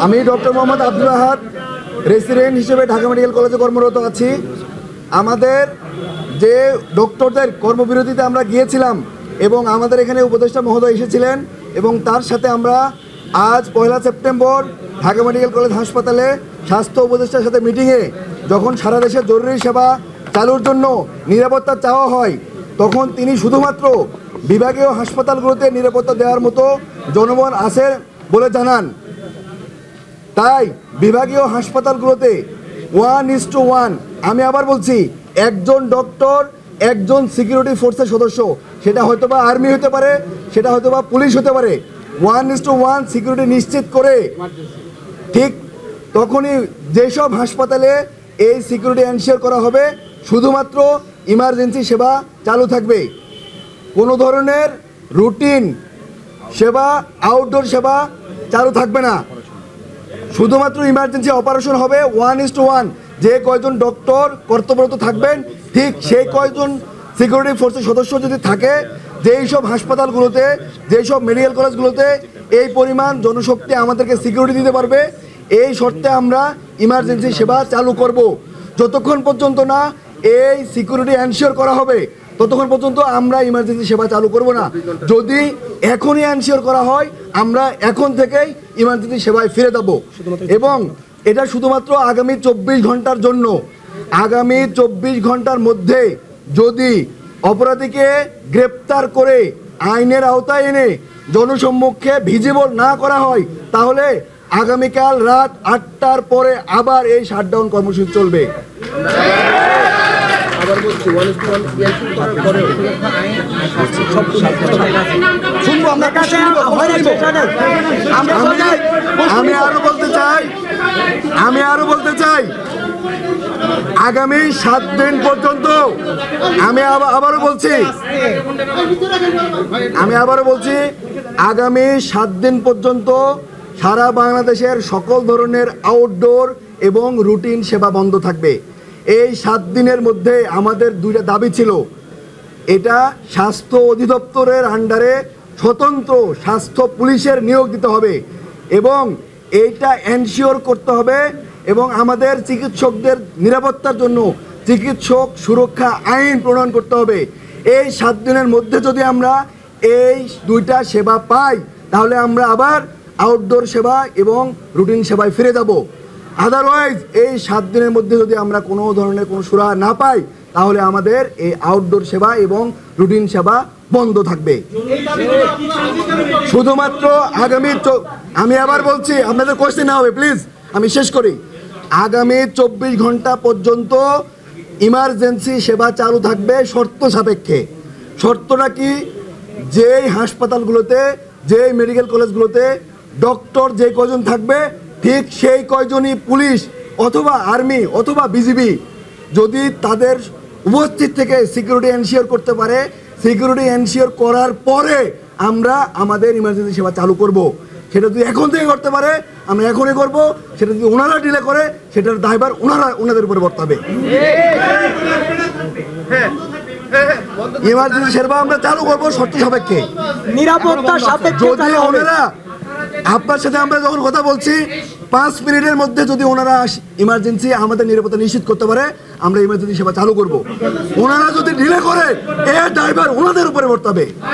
আমি ডক্টর মোহাম্মদ আব্দুল আহাদ রেসিডেন্ট হিসেবে ঢাকা মেডিকেল কলেজে কর্মরত আছি। আমাদের যে ডক্টরদের কর্মবিরতিতে আমরা গিয়েছিলাম এবং আমাদের এখানে উপদেষ্টা মহোদয় এসেছিলেন এবং তার সাথে আমরা আজ 1 সেপ্টেম্বর ঢাকা মেডিকেল কলেজ হাসপাতালে স্বাস্থ্য উপদেষ্টার সাথে মিটিংয়ে যখন সারা দেশে জরুরি সেবা চালুর জন্য নিরাপত্তা চাওয়া হয় তখন তিনি শুধুমাত্র বিভাগীয় হাসপাতালগুলোতে নিরাপত্তা দেওয়ার মতো জনবল আছে বলে জানান। তাই বিভাগীয় হাসপাতালগুলোতে 1:1, আমি আবার বলছি, একজন ডক্টর একজন সিকিউরিটি ফোর্সের সদস্য, সেটা হয়তোবা আর্মি হতে পারে, সেটা হয়তোবা পুলিশ হতে পারে, 1:1 সিকিউরিটি নিশ্চিত করে ঠিক তখনই যেসব হাসপাতালে এই সিকিউরিটি এনশিওর করা হবে শুধুমাত্র ইমার্জেন্সি সেবা চালু থাকবে। কোনো ধরনের রুটিন সেবা, আউটডোর সেবা চালু থাকবে না, শুধুমাত্র ইমার্জেন্সি অপারেশন হবে 1:1। যে কয়জন ডক্টর কর্তব্যরত থাকবেন ঠিক সেই কয়জন সিকিউরিটি ফোর্সের সদস্য যদি থাকে, যেই সব হাসপাতালগুলোতে, যেই সব মেডিকেল কলেজগুলোতে এই পরিমাণ জনশক্তি আমাদেরকে সিকিউরিটি দিতে পারবে, এই শর্তে আমরা ইমার্জেন্সি সেবা চালু করব। যতক্ষণ পর্যন্ত না এই সিকিউরিটি এনশিওর করা হবে ততক্ষণ পর্যন্ত আমরা ইমার্জেন্সি সেবা চালু করব না। যদি এখনই এনশিওর করা হয় আমরা এখন থেকেই ইমার্জেন্সি সেবায় ফিরে যাব এবং এটা শুধুমাত্র আগামী 24 ঘন্টার জন্য। আগামী 24 ঘন্টার মধ্যে যদি অপরাধীকে গ্রেপ্তার করে আইনের আওতায় এনে জনসম্মুখে ভিজিবল না করা হয় তাহলে আগামীকাল রাত 8টার পরে আবার এই শাটডাউন কর্মসূচি চলবে। আমি আরো বলতে চাই আগামী 7 দিন পর্যন্ত, আমি আবারও বলছি আগামী 7 দিন পর্যন্ত সারা বাংলাদেশের সকল ধরনের আউটডোর এবং রুটিন সেবা বন্ধ থাকবে। এই 7 দিনের মধ্যে আমাদের 2টা দাবি ছিল। এটা স্বাস্থ্য অধিদপ্তরের আন্ডারে স্বতন্ত্র স্বাস্থ্য পুলিশের নিয়োগ দিতে হবে এবং এইটা এনশিওর করতে হবে এবং আমাদের চিকিৎসকদের নিরাপত্তার জন্য চিকিৎসক সুরক্ষা আইন প্রণয়ন করতে হবে। এই 7 দিনের মধ্যে যদি আমরা এই 2টা সেবা পাই তাহলে আমরা আবার আউটডোর সেবা এবং রুটিন সেবায় ফিরে যাব। আদারওয়াইজ এই 7 দিনের মধ্যে যদি আমরা কোনো ধরনের কোনো সুরাহা না পাই তাহলে আমাদের এই আউটডোর সেবা এবং রুটিন সেবা বন্ধ থাকবে। শুধুমাত্র আগামী, আমি আবার বলছি, আপনাদের কোয়েশ্চেন না হবে প্লিজ, আমি শেষ করি। আগামী 24 ঘন্টা পর্যন্ত ইমার্জেন্সি সেবা চালু থাকবে শর্ত সাপেক্ষে। শর্তটা কি? যেই হাসপাতালগুলোতে, যেই মেডিকেল কলেজগুলোতে ডক্টর যে কয়জন থাকবে ঠিক সেই কয়জনই পুলিশ অথবা আর্মি অথবা বিজিবি যদি তাদের উপস্থিত থেকে সিকিউরিটি এনশিওর করতে পারে, সিকিউরিটি এনশিওর করার পরে আমরা আমাদের ইমার্জেন্সি সেবা চালু করব। সেটা যদি এখন থেকে করতে পারে আমরা এখনই করব, সেটা যদি ওনারা ডিলে করে সেটার দায়ভার ওনাদের উপরে বর্তাবে। ইমার্জেন্সি সেবা আমরা চালু করবো শর্ত সাপেক্ষে, নিরাপত্তা সাপেক্ষে। যদি ওনারা, আপনার সাথে আমরা যখন কথা বলছি 5 মিনিটের মধ্যে যদি ওনারা ইমার্জেন্সি আমাদের নিরাপত্তা নিশ্চিত করতে পারে আমরা ইমার্জেন্সি সেবা চালু করব। ওনারা যদি ডিলে করে এর দায়ভার ওনাদের উপরে বর্তাবে।